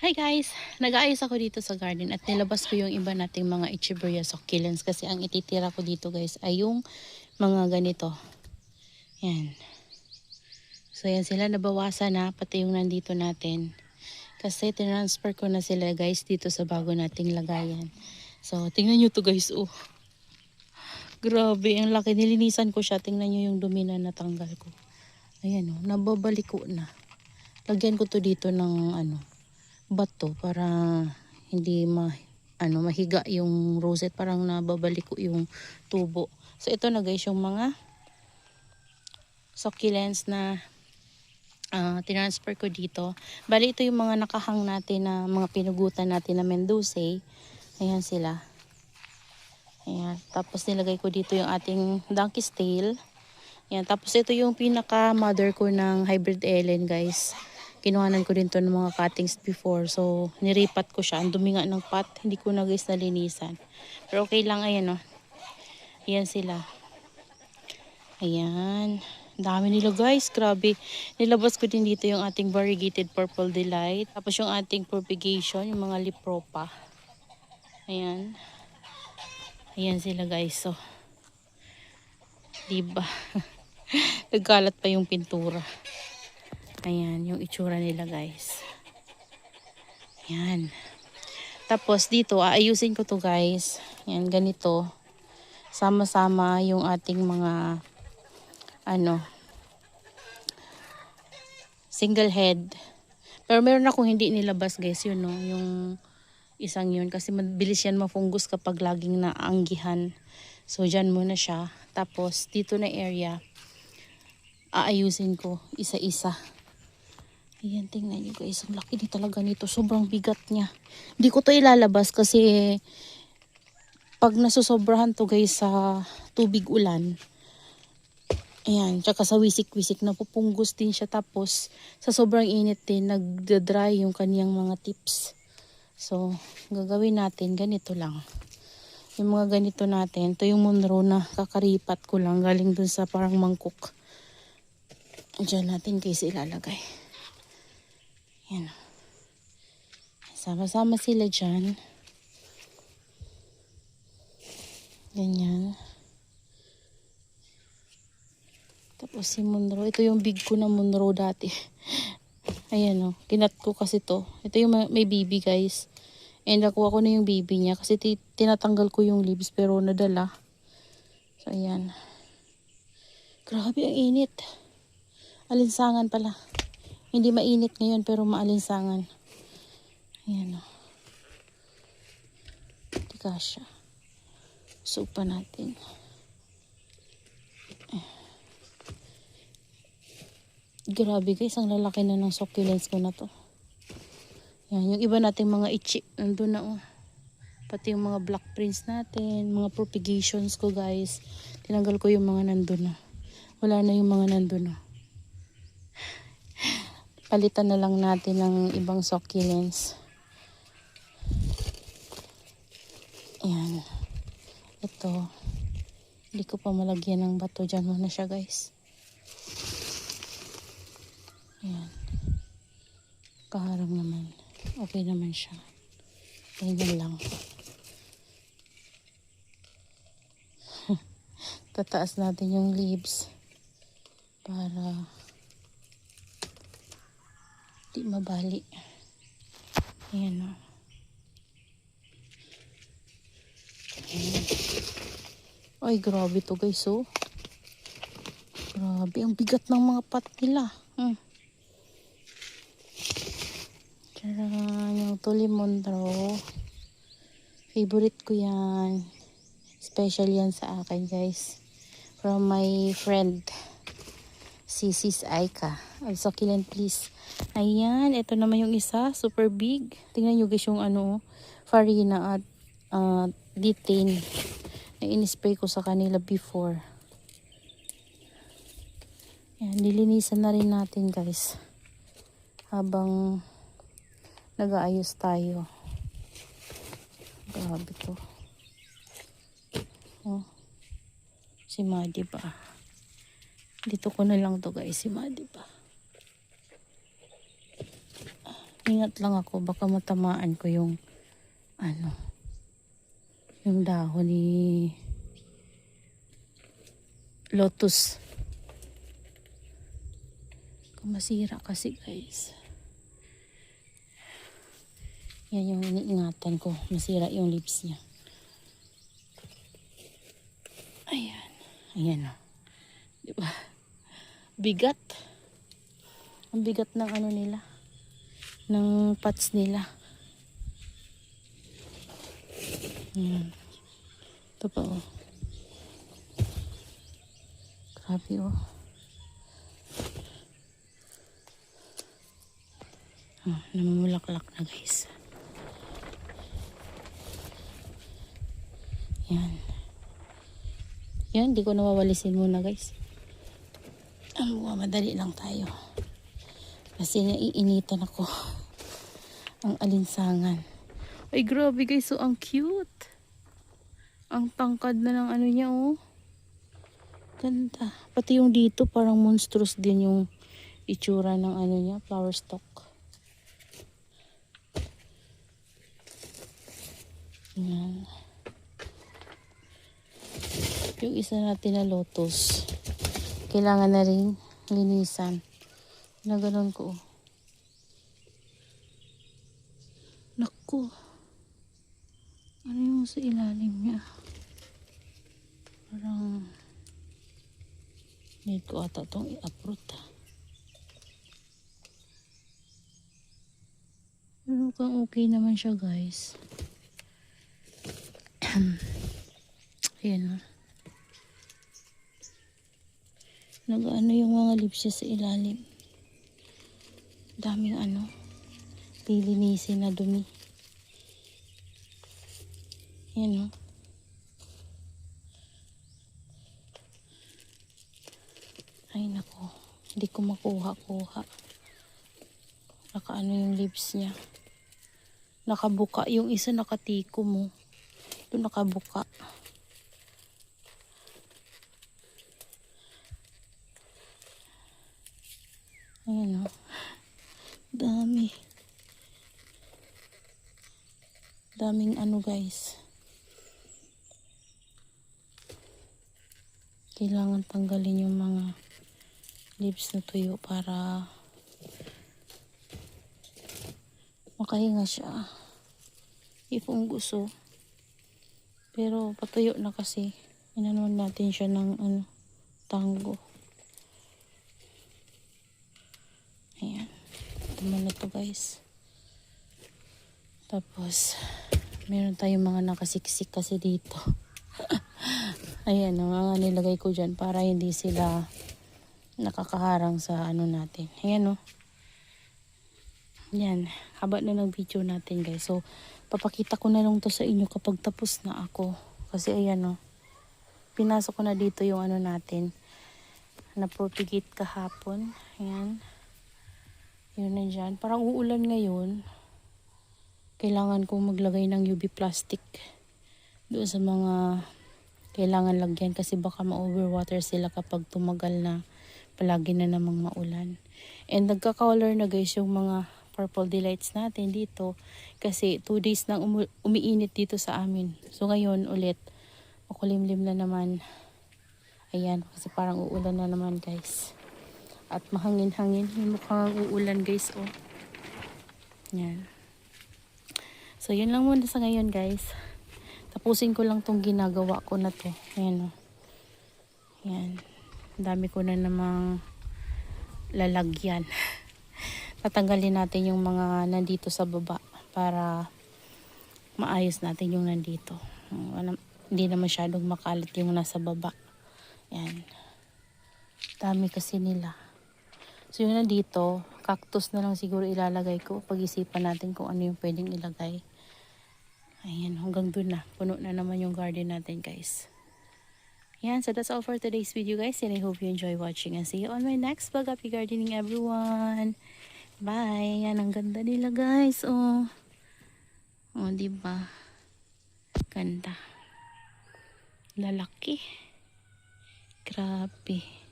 Hi guys! Nag-aayos ako dito sa garden at nilabas ko yung iba nating mga Echeveria succulents kasi ang ititira ko dito guys ay yung mga ganito. Yan. So yan sila, nabawasan na pati yung nandito natin. Kasi tinransfer ko na sila guys dito sa bago nating lagayan. So tingnan nyo to guys, oh. Grabe, ang laki. Nilinisan ko siya. Tingnan nyo yung dumi na natanggal ko. Ayan oh, nababalik ko na. Lagyan ko to dito ng bato para hindi mahiga yung rosette, parang nababalik ko yung tubo. So ito na guys yung mga succulents na tinransfer ko dito. Bali ito yung mga nakahang natin na mga pinugutan natin na Mendoza. Ayan sila. Ayan. Tapos nilagay ko dito yung ating donkey's tail. Ayan. Tapos ito yung pinaka mother ko ng hybrid Ellen guys. Kinuhanan ko din to ng mga cuttings before. So, niripat ko siya. Ang dumi nga ng pot. Hindi ko na guys nalinisan. Pero okay lang. Ayan o. Ayan sila. Ayan. Dami nila guys. Grabe. Nilabas ko din dito yung ating variegated purple delight. Tapos yung ating propagation. Yung mga lipropa. Ayan. Ayan sila guys. So, diba? Nagkalat pa yung pintura. Ayan, yung itsura nila guys. Ayan. Tapos dito, aayusin ko to guys. Ayan, ganito. Sama-sama yung ating mga single head. Pero meron akong hindi nilabas guys, yun no. Yung isang yun. Kasi mabilis yan mafungus kapag laging naanggihan. So, dyan muna siya. Tapos, dito na area, aayusin ko isa-isa. Ayan, tingnan nyo guys. Ang laki din talaga nito. Sobrang bigat niya. Hindi ko to ilalabas kasi pag nasusobrahan to guys sa tubig ulan. Ayan, tsaka sa wisik-wisik napupunggos din siya. Tapos sa sobrang init din nagda-dry yung kaniyang mga tips. So, gagawin natin ganito lang. Yung mga ganito natin. Ito yung Monroe na kakaripat ko lang. Galing dun sa parang mangkok. Diyan natin guys ilalagay. Yan. Sama-sama sila dyan. Ganyan. Tapos si Monroe. Ito yung big ko na Monroe dati. Ayan o. Kinat ko kasi to. Ito yung may baby guys. And nakuha ko na yung baby niya. Kasi tinatanggal ko yung leaves pero nadala. So ayan. Grabe ang init. Alinsangan pala. Hindi mainit ngayon pero maalinsangan. Ayan o. Tika siya. Supa natin. Grabe guys, ang lalaki na ng succulents ko na to. Yan, yung iba nating mga ichi, nandun na oh. Pati yung mga black prints natin, mga propagations ko guys. Tinanggal ko yung mga nandun na. Wala na yung mga nandun na. Palitan na lang natin ng ibang succulents. Ayan. Ito. Hindi ko pa malagyan ng bato. Diyan muna siya guys. Ayan. Kaharang naman. Okay naman siya. Ganyan lang. Tataas natin yung leaves. Para di mabali. Ayan o. Ayan. Ay, grabe to guys oh. Grabe, ang bigat ng mga pot nila. Charan, yung Tuli Monroe. Favorite ko yan. Special yan sa akin guys. From my friend. Si Sis Aika. Succulent please. Ayan, ito naman yung isa. Super big. Tingnan nyo guys yung farina at detain na in-spray ko sa kanila before. Ayan, nilinisan na rin natin guys. Habang nag-aayos tayo. Grabe to. Oh. Si Madi ba? Dito ko na lang to guys. Si Madi ba? Ingat lang ako, baka matamaan ko yung ano, yung dahon ni lotus. Masira kasi guys. Yan yung iniingatan ko. Masira yung leaves niya. Ayan. Ayan o. Diba? Bigat. Ang bigat ng ano nila. Ng pots nila. Ayan. Ito pa o. Grabe o. Namumulaklak na guys. Yan. Yan, di ko nawawalisin muna guys. Madali lang tayo. Kasi naiinitan ako. Ang alinsangan. Ay grabe guys, so ang cute. Ang tangkad na ng ano niya oh. Ganda. Pati yung dito parang monstrous din yung itsura ng ano niya, flower stalk. Yan. Yung isa natin na lotus, kailangan na rin linisan. Na ganun ko. Naku. Ano yung sa ilalim niya? Parang need ko ata itong i-uproot. Pero kung okay naman siya guys. Ayan o. Nag-ano yung mga leaves niya sa ilalim. Daming ano. Lilinisin na dumi. Ayan o. Ay nako. Hindi ko makuha-kuha. Nakaano yung leaves niya. Nakabuka. Yung isa nakatiko mo. Ito nakabuka. Ayan o. Dami. Daming ano guys. Kailangan tanggalin yung mga leaves na tuyo para makahinga siya. Ifungus oh. Pero patuyo na kasi. Inanuan natin siya ng ano, tango. Ayan. Tama na to guys. Tapos, meron tayong mga nakasiksik kasi dito. Ayan, ang mga nilagay ko dyan para hindi sila nakakaharang sa ano natin. Ayan o. Yan. Haba na ng video natin guys. So, papakita ko na lang to sa inyo kapag tapos na ako. Kasi ayan o. Pinasok ko na dito yung ano natin. Na-propagate kahapon. Ayan. Yun na dyan. Parang uulan ngayon. Kailangan kong maglagay ng UV plastic doon sa mga kailangan lagyan kasi baka ma-overwater sila kapag tumagal na palagi na namang maulan. And nagka-color na guys yung mga purple delights natin dito kasi 2 days nang umiinit dito sa amin. So ngayon ulit makulimlim na naman. Ayan, kasi parang uulan na naman guys. At mahangin-hangin. Mukhang uulan guys oh. Yan. So, yun lang muna sa ngayon, guys. Tapusin ko lang tong ginagawa ko na to. Ayan, o. Ayan. Dami ko na namang lalagyan. Tatanggalin natin yung mga nandito sa baba para maayos natin yung nandito. Hindi na masyadong makalat yung nasa baba. Ayan. Dami kasi nila. So, yung nandito, cactus na lang siguro ilalagay ko. Pag-isipan natin kung ano yung pwedeng ilagay. Ayan, hanggang dun na. Puno na naman yung garden natin, guys. Ayan, so that's all for today's video, guys. And I hope you enjoy watching. And see you on my next vlog. Happy gardening, everyone. Bye. Ayan, ang ganda nila, guys. Oh, oh, diba? Ganda. Lalaki. Grabe.